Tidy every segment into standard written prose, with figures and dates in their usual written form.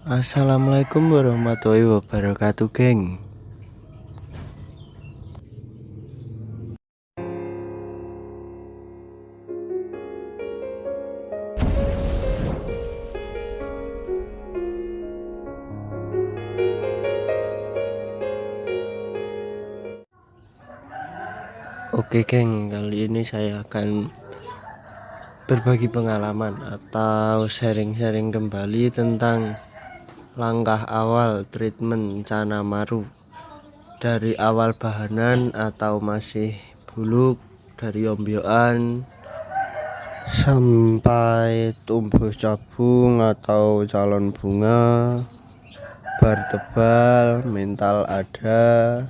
Assalamualaikum warahmatullahi wabarakatuh, geng. Oke, geng, kali ini saya akan berbagi pengalaman atau sharing-sharing kembali tentang langkah awal treatment Canamaru, dari awal bahanan atau masih buluk, dari ombyokan sampai tumbuh cabung atau calon bunga, bar tebal, mental ada.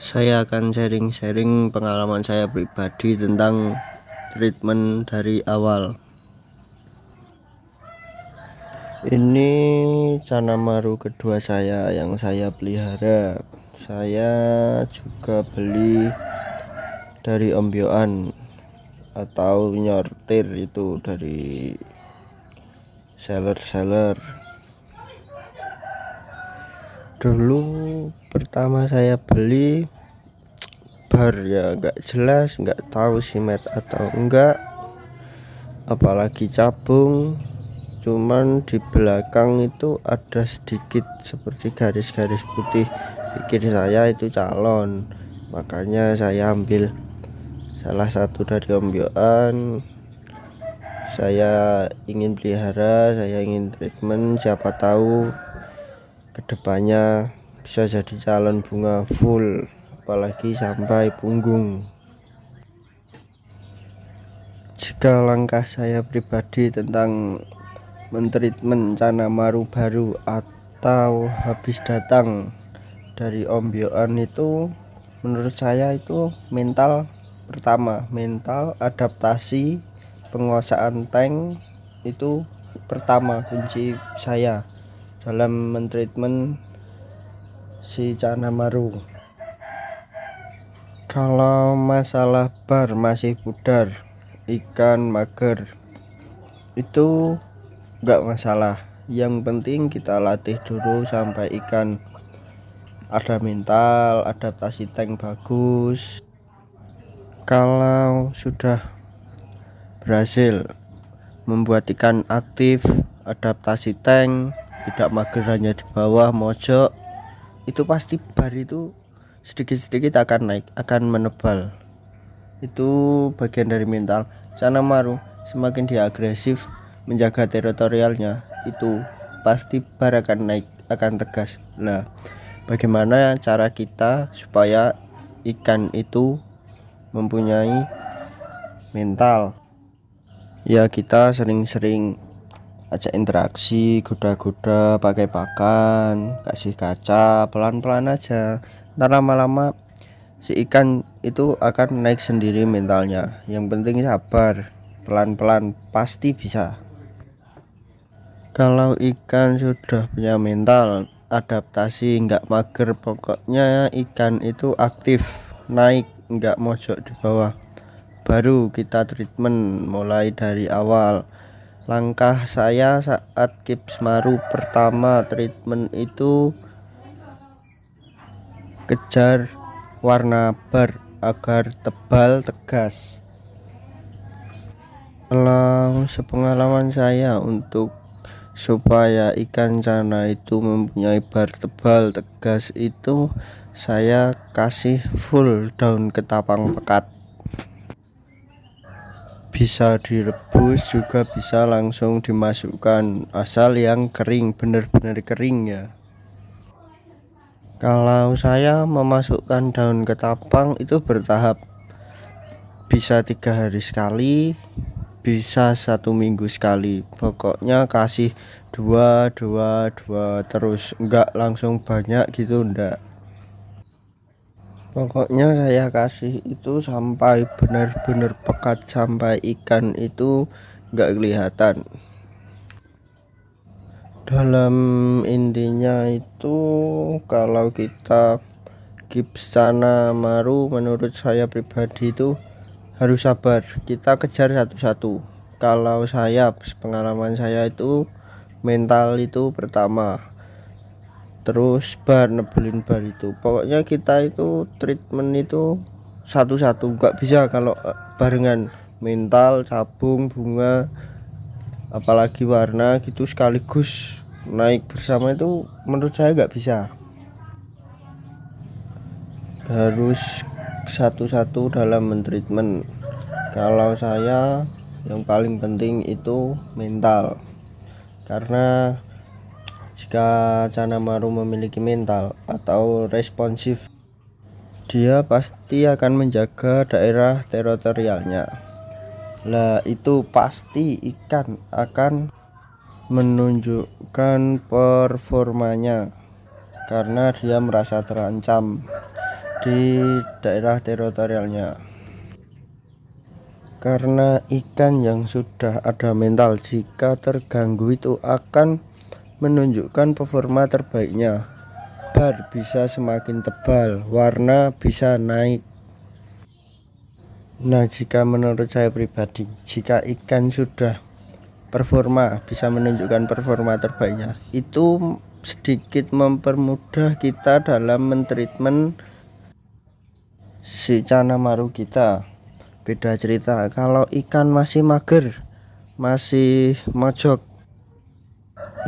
Saya akan sharing-sharing pengalaman saya pribadi tentang treatment dari awal. Ini Canamaru kedua saya yang saya pelihara. Saya juga beli dari ombyokan atau nyortir itu dari seller-seller. Dulu pertama saya beli bar ya nggak jelas, nggak tahu simet atau enggak, apalagi cabung. Cuman di belakang itu ada sedikit seperti garis-garis putih, pikir saya itu calon, makanya saya ambil salah satu dari ombyokan. Saya ingin pelihara, saya ingin treatment, siapa tahu kedepannya bisa jadi calon bunga full, apalagi sampai punggung. Jika langkah saya pribadi tentang mentreatment Canamaru baru atau habis datang dari ombyokan itu, menurut saya itu mental pertama, mental adaptasi, penguasaan tank itu pertama kunci saya dalam mentreatment si Canamaru. Kalau masalah bar masih pudar, ikan mager, itu enggak masalah. Yang penting kita latih dulu sampai ikan ada mental, adaptasi tank bagus. Kalau sudah berhasil membuat ikan aktif, adaptasi tank, tidak mager hanya di bawah mojok, itu pasti bar itu sedikit-sedikit akan naik, akan menebal. Itu bagian dari mental. Canamaru semakin dia agresif menjaga teritorialnya, itu pasti bar akan naik, akan tegas. Nah, bagaimana cara kita supaya ikan itu mempunyai mental? Ya, kita sering-sering ajak interaksi, goda-goda, pakai pakan, kasih kaca, pelan-pelan aja. Ntar lama-lama si ikan itu akan naik sendiri mentalnya. Yang penting sabar, pelan-pelan pasti bisa. Kalau ikan sudah punya mental, adaptasi, nggak mager, pokoknya ikan itu aktif, naik, nggak mojok di bawah, baru kita treatment mulai dari awal. Langkah saya saat Kipsmaru pertama treatment itu kejar warna bar agar tebal tegas. Kalau sepengalaman saya, untuk supaya ikan cana itu mempunyai bar tebal tegas itu saya kasih full daun ketapang pekat. Bisa direbus juga bisa langsung dimasukkan, asal yang kering, benar-benar kering ya. Kalau saya memasukkan daun ketapang itu bertahap, bisa 3 hari sekali, bisa 1 minggu sekali. Pokoknya kasih dua terus, enggak langsung banyak gitu, enggak. Pokoknya saya kasih itu sampai benar-benar pekat, sampai ikan itu enggak kelihatan. Dalam intinya itu, kalau kita Gips Canamaru menurut saya pribadi itu harus sabar, kita kejar satu-satu. Kalau saya, pengalaman saya itu mental itu pertama, terus nebelin bar itu. Pokoknya kita itu treatment itu satu-satu, nggak bisa kalau barengan. Mental, sabung, bunga, apalagi warna gitu sekaligus naik bersama itu menurut saya nggak bisa, harus satu-satu dalam mentreatment. Kalau saya yang paling penting itu mental, karena jika Canamaru memiliki mental atau responsif, dia pasti akan menjaga daerah teritorialnya. Lah itu pasti ikan akan menunjukkan performanya karena dia merasa terancam di daerah teritorialnya. Karena ikan yang sudah ada mental, jika terganggu itu akan menunjukkan performa terbaiknya. Bar bisa semakin tebal, warna bisa naik. Nah, jika menurut saya pribadi, jika ikan sudah performa, bisa menunjukkan performa terbaiknya, itu sedikit mempermudah kita dalam mentreatment si Canamaru kita. Beda cerita kalau ikan masih mager, masih mojok,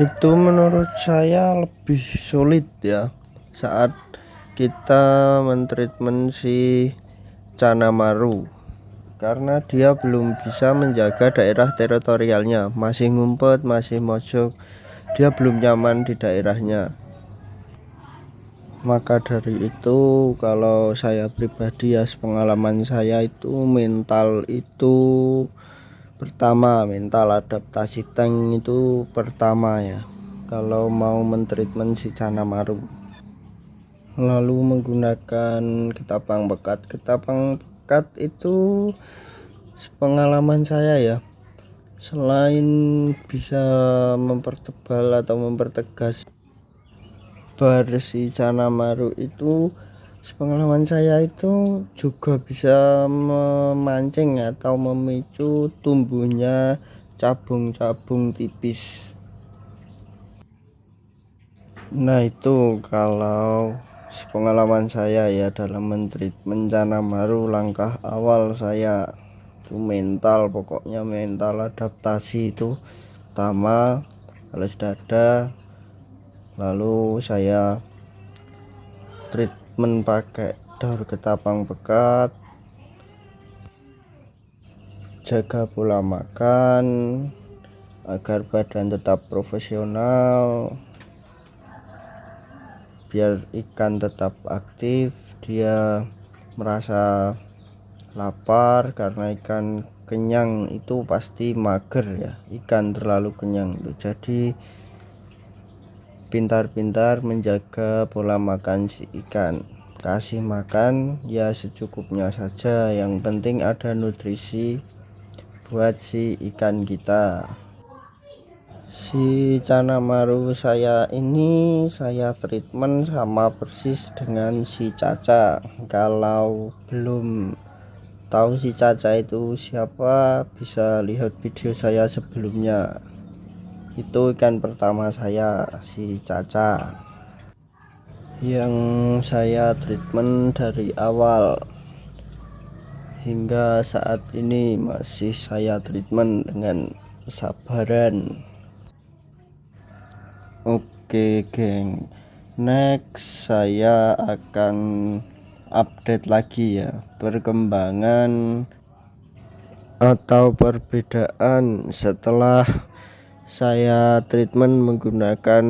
itu menurut saya lebih sulit ya saat kita mentreatment si Canamaru, karena dia belum bisa menjaga daerah teritorialnya, masih ngumpet, masih mojok, dia belum nyaman di daerahnya. Maka dari itu kalau saya pribadi ya, pengalaman saya itu mental itu pertama, mental adaptasi tank itu pertama ya kalau mau mentreatment si Canamaru. Lalu menggunakan ketapang pekat itu pengalaman saya ya, selain bisa mempertebal atau mempertegas bar si Canamaru itu, sepengalaman saya itu juga bisa memancing atau memicu tumbuhnya cabung-cabung tipis. Nah itu kalau sepengalaman saya ya dalam mentreatment Canamaru. Langkah awal saya itu mental, pokoknya mental adaptasi itu pertama. Kalau sudah ada, lalu saya treatment pakai daur ketapang pekat, jaga pola makan agar badan tetap profesional, biar ikan tetap aktif, dia merasa lapar, karena ikan kenyang itu pasti mager ya, ikan terlalu kenyang itu. Jadi pintar-pintar menjaga pola makan si ikan, kasih makan ya secukupnya saja, yang penting ada nutrisi buat si ikan kita. Si Canamaru saya ini saya treatment sama persis dengan si Caca. Kalau belum tahu si Caca itu siapa, bisa lihat video saya sebelumnya. Itu ikan pertama saya, si Caca, yang saya treatment dari awal hingga saat ini masih saya treatment dengan kesabaran. Oke geng, next saya akan update lagi ya perkembangan atau perbedaan setelah saya treatment menggunakan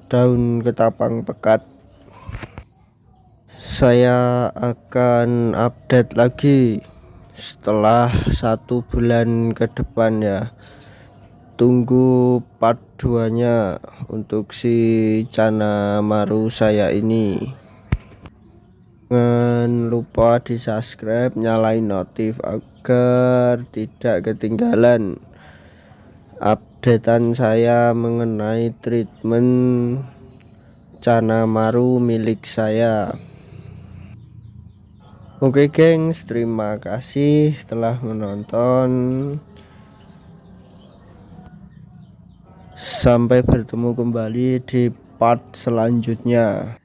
daun ketapang pekat. Saya akan update lagi setelah 1 bulan ke depan ya. Tunggu part 2 nya untuk si Canamaru saya ini. Jangan lupa di subscribe, nyalain notif agar tidak ketinggalan updatean saya mengenai treatment Canamaru milik saya. Oke gengs, terima kasih telah menonton. Sampai bertemu kembali di part selanjutnya.